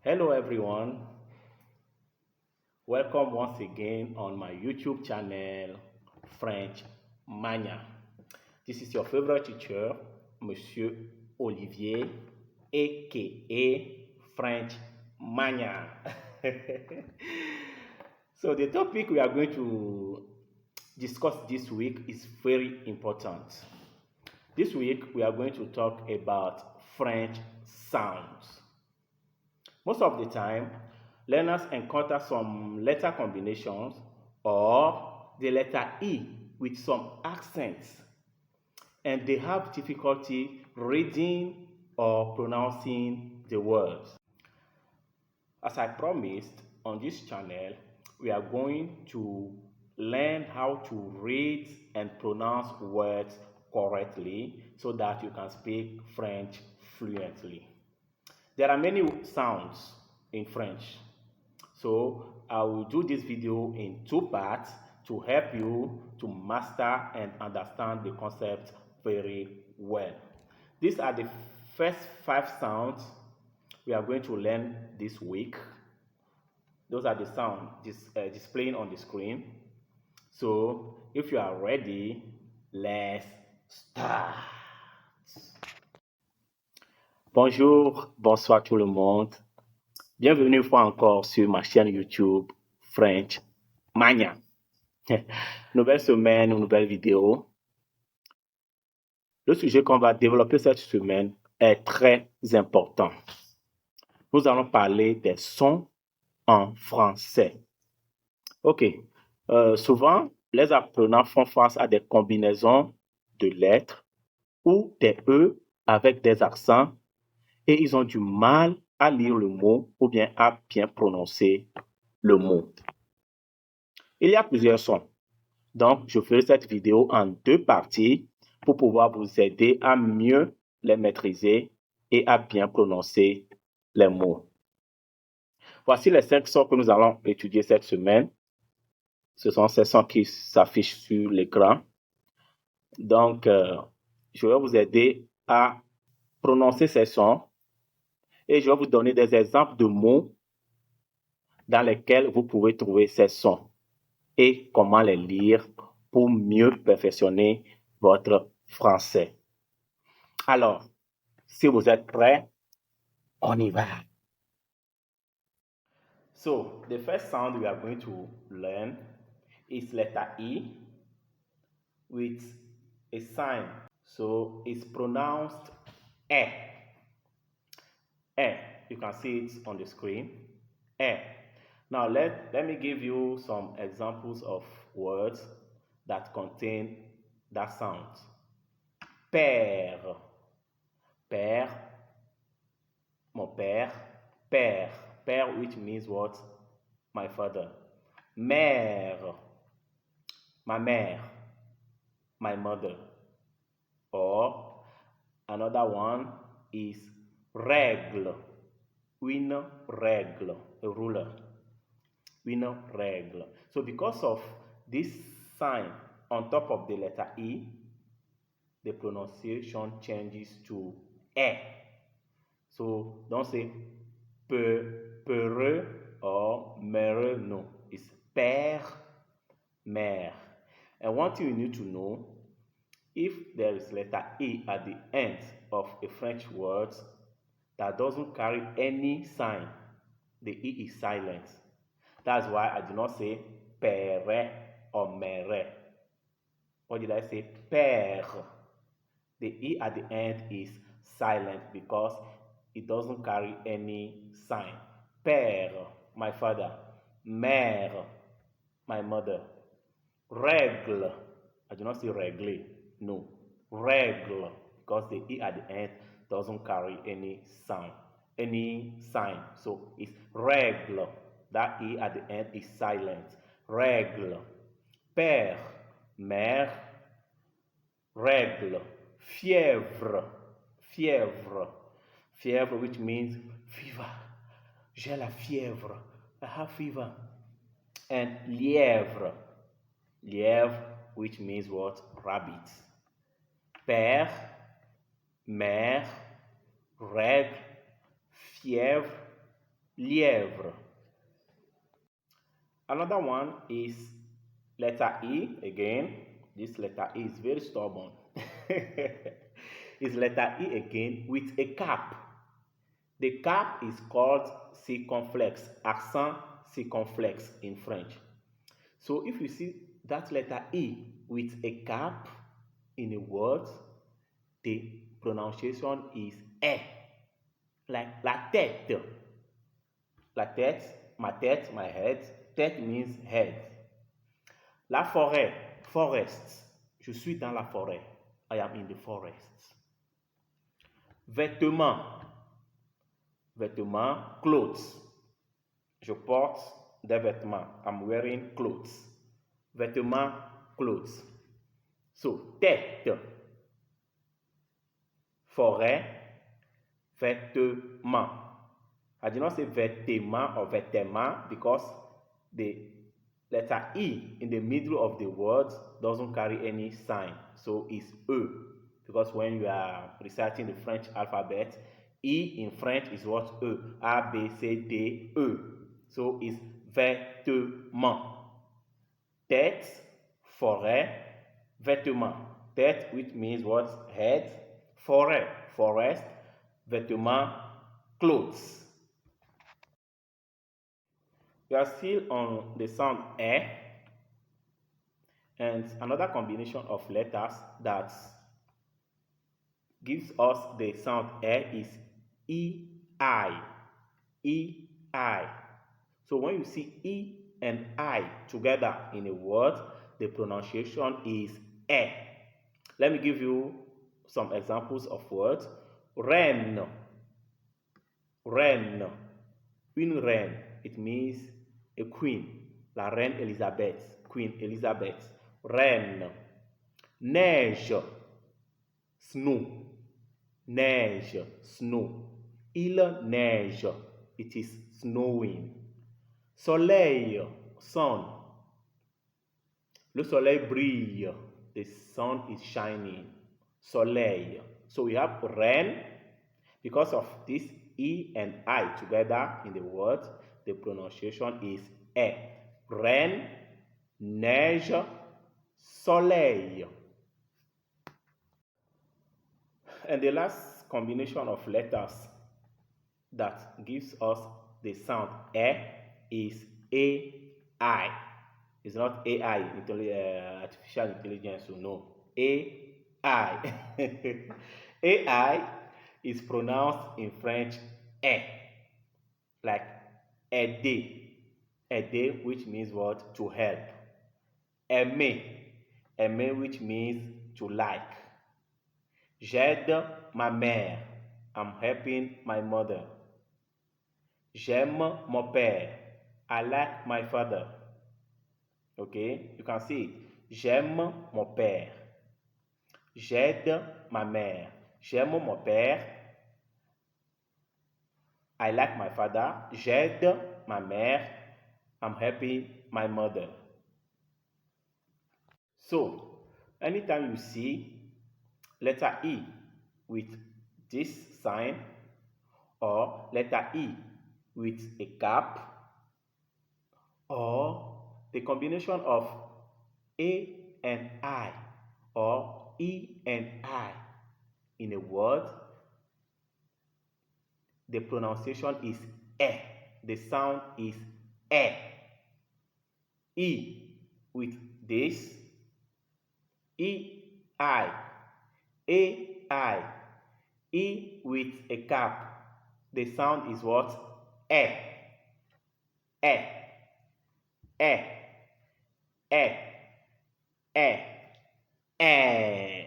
Hello everyone, welcome once again on my YouTube channel French Mania. This is your favorite teacher, Monsieur Olivier, aka French Mania. So the topic we are going to discuss this week is very important. This week we are going to talk about French sounds. Most of the time, learners encounter some letter combinations or the letter E with some accents, and they have difficulty reading or pronouncing the words. As I promised on this channel, we are going to learn how to read and pronounce words correctly so that you can speak French fluently. There are many sounds in French. So I will do this video in two parts to help you to master and understand the concept very well. These are the first five sounds we are going to learn this week. Those are the sounds displaying on the screen. So if you are ready, let's start. Bonjour, bonsoir tout le monde. Bienvenue une fois encore sur ma chaîne YouTube French Mania. Nouvelle semaine, nouvelle vidéo. Le sujet qu'on va développer cette semaine est très important. Nous allons parler des sons en français. Ok. Souvent, les apprenants font face à des combinaisons de lettres ou des E avec des accents et ils ont du mal à lire le mot ou bien à bien prononcer le mot. Il y a plusieurs sons. Donc, je ferai cette vidéo en deux parties pour pouvoir vous aider à mieux les maîtriser et à bien prononcer les mots. Voici les 5 sons que nous allons étudier cette semaine. Ce sont ces sons qui s'affichent sur l'écran. Donc, je vais vous aider à prononcer ces sons et je vais vous donner des exemples de mots dans lesquels vous pouvez trouver ces sons et comment les lire pour mieux perfectionner votre français. Alors, si vous êtes prêts, on y va. So, the first sound we are going to learn is letter E with a sign. So, it's pronounced E. E. You can see it on the screen. E. Now, let me give you some examples of words that contain that sound. Père. Père. Mon père. Père. Père, which means what? My father. Mère. Ma mère. My mother. Or another one is règle. Une règle. A ruler. Une règle. So because of this sign on top of the letter E, the pronunciation changes to E. So don't say peureux or mereux, no. It's père, mère. And one thing you need to know, if there is letter E at the end of a French word that doesn't carry any sign, the E is silent. That's why I do not say père or mère. What did I say? Père. The E at the end is silent because it doesn't carry any sign. Père, my father. Mère, my mother. Règle. I do not say régler. No. Règle. Because the E at the end doesn't carry any sound, any sign. So it's règle. That E at the end is silent. Règle. Père, mère, règle. Fièvre. Fièvre. Fièvre, which means fever. J'ai la fièvre. I have fever. And lièvre. Lièvre, which means what? Rabbit. Père, mère, règle, fièvre, lièvre. Another one is letter E again. This letter E is very stubborn. It's letter E again with a cap. The cap is called circumflex, accent circumflex in French. So if you see that letter E with a cap in a word, the pronunciation is E, like la tête. La tête, ma tête, my head. Tête means head. La forêt, forest. Je suis dans la forêt. I am in the forest. Vêtements, vêtements, clothes. Je porte des vêtements. I'm wearing clothes. Vêtements, clothes. So, tête, forêt, vêtements. I did not say vêtements or vêtements because the letter E in the middle of the word doesn't carry any sign. So it's E. Because when you are reciting the French alphabet, E in French is what? E. A, B, C, D, E. So it's vêtements. Tête, forêt, vêtements. Tête, which means what? Head. Forêt, forest. Vêtements, clothes. We are still on the sound E, and another combination of letters that gives us the sound E is E-I. E-I. So when you see E and I together in a word, the pronunciation is E. Let me give you some examples of words. Reine. Reine. Une reine. It means a queen. La reine Elizabeth. Queen Elizabeth. Reine. Neige. Snow. Neige. Snow. Il neige. It is snowing. Soleil. Sun. Le soleil brille. The sun is shining. Soleil. So we have rain. Because of this E and I together in the word, the pronunciation is E. Rain, neige, soleil. And the last combination of letters that gives us the sound E is AI. It's not AI, artificial intelligence, so no. AI. AI is pronounced in French E, like aider. Aider, which means what? To help. Aimer. Aimer, which means to like. J'aide ma mère. I'm helping my mother. J'aime mon père. I like my father. Okay, you can see it. J'aime mon père. J'aide ma mère. J'aime mon père. I like my father. J'aide ma mère. I'm helping my mother. So, anytime you see letter E with this sign or letter E with a cap or the combination of A and I or E and I in a word, the pronunciation is E. The sound is E. E with this, E-I, A-I, E with a cap. The sound is what? E. E. E. E. E. E.